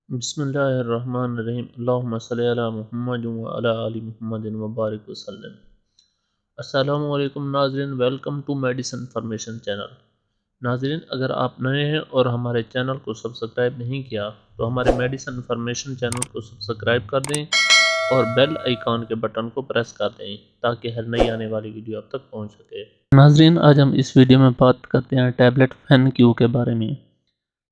بسم اللہ الرحمن الرحیم اللہم صلی علی محمد و علی آل محمد و بارک وسلم۔ السلام علیکم ناظرین، welcome to medicine information channel. ناظرین، اگر آپ نئے ہیں اور ہمارے چینل کو سبسکرائب نہیں کیا تو ہمارے میڈیسن انفارمیشن چینل کو سبسکرائب کر دیں اور بیل آئیکن کے بٹن کو پریس کر دیں تاکہ ہر نئی آنے والی ویڈیو آپ تک پہنچ سکے۔ ناظرین، آج ہم اس ویڈیو میں بات کرتے ہیں ٹیبلٹ فین کیو کے بارے میں۔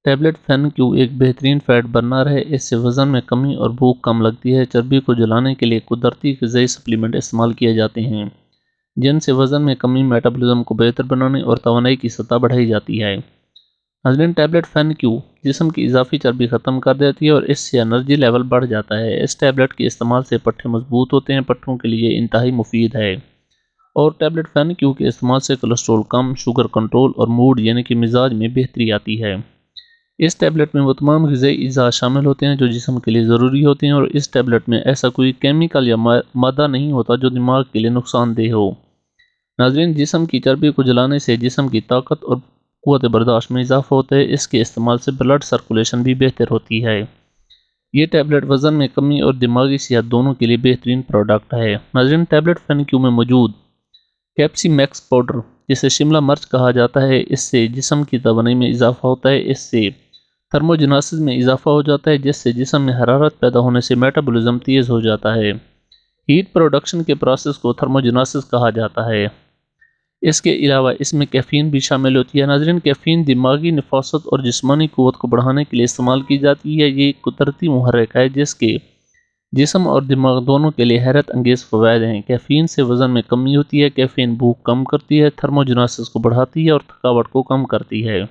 ٹیبلٹ فین کیو ایک بہترین فیٹ برنر ہے۔ اس سے وزن میں کمی اور بھوک کم لگتی ہے۔ چربی کو جلانے کے لیے قدرتی غذائی سپلیمنٹ استعمال کیے جاتے ہیں جن سے وزن میں کمی، میٹابولزم کو بہتر بنانے اور توانائی کی سطح بڑھائی جاتی ہے۔ ناظرین، ٹیبلٹ فین کیو جسم کی اضافی چربی ختم کر دیتی ہے اور اس سے انرجی لیول بڑھ جاتا ہے۔ اس ٹیبلٹ کے استعمال سے پٹھے مضبوط ہوتے ہیں، پٹھوں کے لیے انتہائی مفید ہے۔ اور ٹیبلٹ فین کیو کے استعمال سے کولیسٹرول کم، شوگر کنٹرول اور موڈ یعنی کہ مزاج میں بہتری آتی ہے۔ اس ٹیبلٹ میں وہ تمام غذائی اجزاء شامل ہوتے ہیں جو جسم کے لیے ضروری ہوتے ہیں، اور اس ٹیبلٹ میں ایسا کوئی کیمیکل یا مادہ نہیں ہوتا جو دماغ کے لیے نقصان دہ ہو۔ ناظرین، جسم کی چربی کو جلانے سے جسم کی طاقت اور قوت برداشت میں اضافہ ہوتا ہے۔ اس کے استعمال سے بلڈ سرکولیشن بھی بہتر ہوتی ہے۔ یہ ٹیبلٹ وزن میں کمی اور دماغی صحت دونوں کے لیے بہترین پروڈکٹ ہے۔ ناظرین، ٹیبلٹ فین کیو میں موجود کیپسی میکس پاؤڈر، جسے شملہ مرچ کہا جاتا ہے، اس سے جسم کی توانائی میں اضافہ ہوتا ہے۔ اس سے تھرموجناسس میں اضافہ ہو جاتا ہے جس سے جسم میں حرارت پیدا ہونے سے میٹابولزم تیز ہو جاتا ہے۔ ہیٹ پروڈکشن کے پروسیس کو تھرموجناسس کہا جاتا ہے۔ اس کے علاوہ اس میں کیفین بھی شامل ہوتی ہے۔ ناظرین، کیفین دماغی نفاست اور جسمانی قوت کو بڑھانے کے لیے استعمال کی جاتی ہے۔ یہ ایک قدرتی محرک ہے جس کے جسم اور دماغ دونوں کے لیے حیرت انگیز فوائد ہیں۔ کیفین سے وزن میں کمی ہوتی ہے، کیفین بھوک کم کرتی ہے، تھرموجناسس کو بڑھاتی ہے اور تھکاوٹ کو کم کرتی ہے۔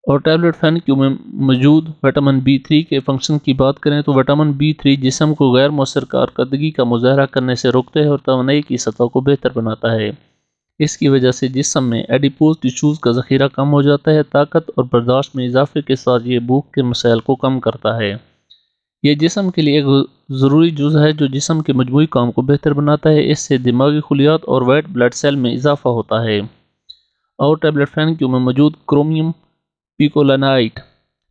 اور ٹیبلٹ فین کیو میں موجود وٹامن B3 کے فنکشن کی بات کریں تو وٹامن B3 جسم کو غیر مؤثر کارکردگی کا مظاہرہ کرنے سے روکتا ہے اور توانائی کی سطح کو بہتر بناتا ہے۔ اس کی وجہ سے جسم میں ایڈیپوز ٹشوز کا ذخیرہ کم ہو جاتا ہے۔ طاقت اور برداشت میں اضافے کے ساتھ یہ بھوک کے مسائل کو کم کرتا ہے۔ یہ جسم کے لیے ایک ضروری جزء ہے جو جسم کے مجموعی کام کو بہتر بناتا ہے۔ اس سے دماغی خلیات اور وائٹ بلڈ سیل میں اضافہ ہوتا ہے۔ اور ٹیبلٹ فین کیو میں موجود کرومیم پیکولینائٹ،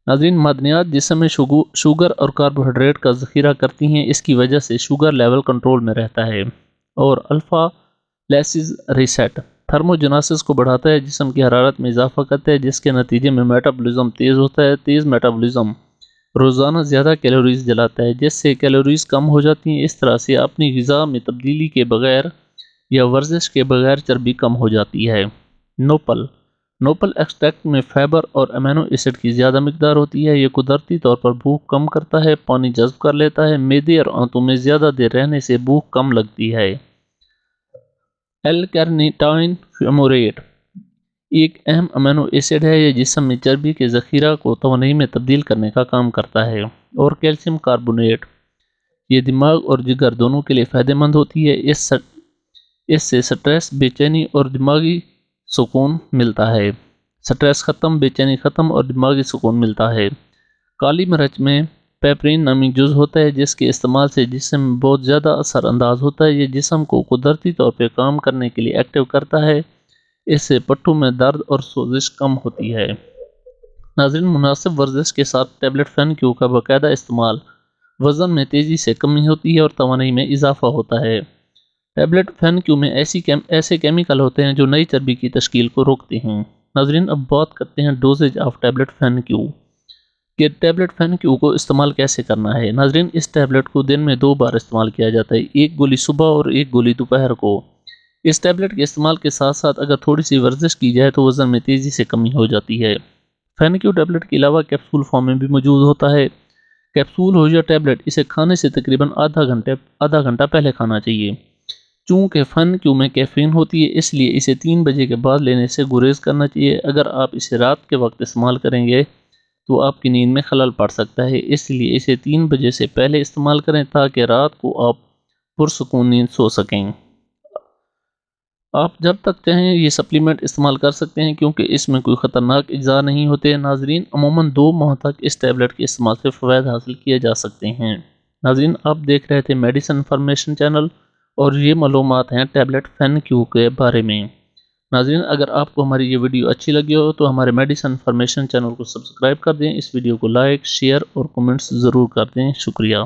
ناظرین، معدنیات جسم میں شوگر اور کاربوہائیڈریٹ کا ذخیرہ کرتی ہیں۔ اس کی وجہ سے شوگر لیول کنٹرول میں رہتا ہے۔ اور الفا لیسیز ریسیٹ تھرموجناسس کو بڑھاتا ہے، جسم کی حرارت میں اضافہ کرتا ہے جس کے نتیجے میں میٹابولزم تیز ہوتا ہے۔ تیز میٹابولزم روزانہ زیادہ کیلوریز جلاتا ہے جس سے کیلوریز کم ہو جاتی ہیں۔ اس طرح سے اپنی غذا میں تبدیلی کے بغیر یا ورزش کے بغیر چربی کم ہو جاتی ہے۔ نوپل ایکسٹریکٹ میں فائبر اور امینو ایسڈ کی زیادہ مقدار ہوتی ہے۔ یہ قدرتی طور پر بھوک کم کرتا ہے، پانی جذب کر لیتا ہے۔ معدے اور آنتوں میں زیادہ دیر رہنے سے بھوک کم لگتی ہے۔ ایل-کارنیٹائن فیومریٹ ایک اہم امینو ایسڈ ہے۔ یہ جسم میں چربی کے ذخیرہ کو توانائی میں تبدیل کرنے کا کام کرتا ہے۔ اور کیلشیم کاربونیٹ، یہ دماغ اور جگر دونوں کے لیے فائدہ مند ہوتی ہے۔ اس سے سٹریس، بے چینی اور دماغی سکون ملتا ہے۔ سٹریس ختم، بے چینی ختم اور دماغی سکون ملتا ہے۔ کالی مرچ میں پیپرین نامی جز ہوتا ہے جس کے استعمال سے جسم بہت زیادہ اثر انداز ہوتا ہے۔ یہ جسم کو قدرتی طور پہ کام کرنے کے لیے ایکٹیو کرتا ہے۔ اس سے پٹھوں میں درد اور سوزش کم ہوتی ہے۔ ناظرین، مناسب ورزش کے ساتھ ٹیبلٹ فین کیو کا باقاعدہ استعمال وزن میں تیزی سے کمی ہوتی ہے اور توانائی میں اضافہ ہوتا ہے۔ ٹیبلٹ فین کیو میں ایسے کیمیکل ہوتے ہیں جو نئی چربی کی تشکیل کو روکتے ہیں۔ ناظرین، اب بات کرتے ہیں ڈوزیج آف ٹیبلٹ فین کیو کہ ٹیبلٹ فین کیو کو استعمال کیسے کرنا ہے۔ ناظرین، اس ٹیبلٹ کو دن میں 2 بار استعمال کیا جاتا ہے، ایک گولی صبح اور ایک گولی دوپہر کو۔ اس ٹیبلٹ کے استعمال کے ساتھ ساتھ اگر تھوڑی سی ورزش کی جائے تو وزن میں تیزی سے کمی ہو جاتی ہے۔ فین کیو ٹیبلٹ کے علاوہ کیپسول فارم میں بھی موجود ہوتا ہے۔ کیپسول ہو یا ٹیبلٹ، اسے کھانے سے تقریباً آدھا گھنٹہ پہلے کھانا چاہیے۔ چونکہ فین کیو میں کیفین ہوتی ہے اس لیے اسے 3 بجے کے بعد لینے سے گریز کرنا چاہیے۔ اگر آپ اسے رات کے وقت استعمال کریں گے تو آپ کی نیند میں خلل پڑ سکتا ہے، اس لیے اسے 3 بجے سے پہلے استعمال کریں تاکہ رات کو آپ پرسکون نیند سو سکیں۔ آپ جب تک چاہیں یہ سپلیمنٹ استعمال کر سکتے ہیں کیونکہ اس میں کوئی خطرناک اجزاء نہیں ہوتے۔ ناظرین، عموماً 2 ماہ تک اس ٹیبلٹ کے استعمال سے فوائد حاصل کیے جا سکتے ہیں۔ ناظرین، آپ دیکھ رہے تھے میڈیسن انفارمیشن چینل اور یہ معلومات ہیں ٹیبلٹ فین کیو کے بارے میں۔ ناظرین اگر آپ کو ہماری یہ ویڈیو اچھی لگی ہو تو ہمارے میڈیسن انفارمیشن چینل کو سبسکرائب کر دیں، اس ویڈیو کو لائک، شیئر اور کمنٹس ضرور کر دیں۔ شکریہ۔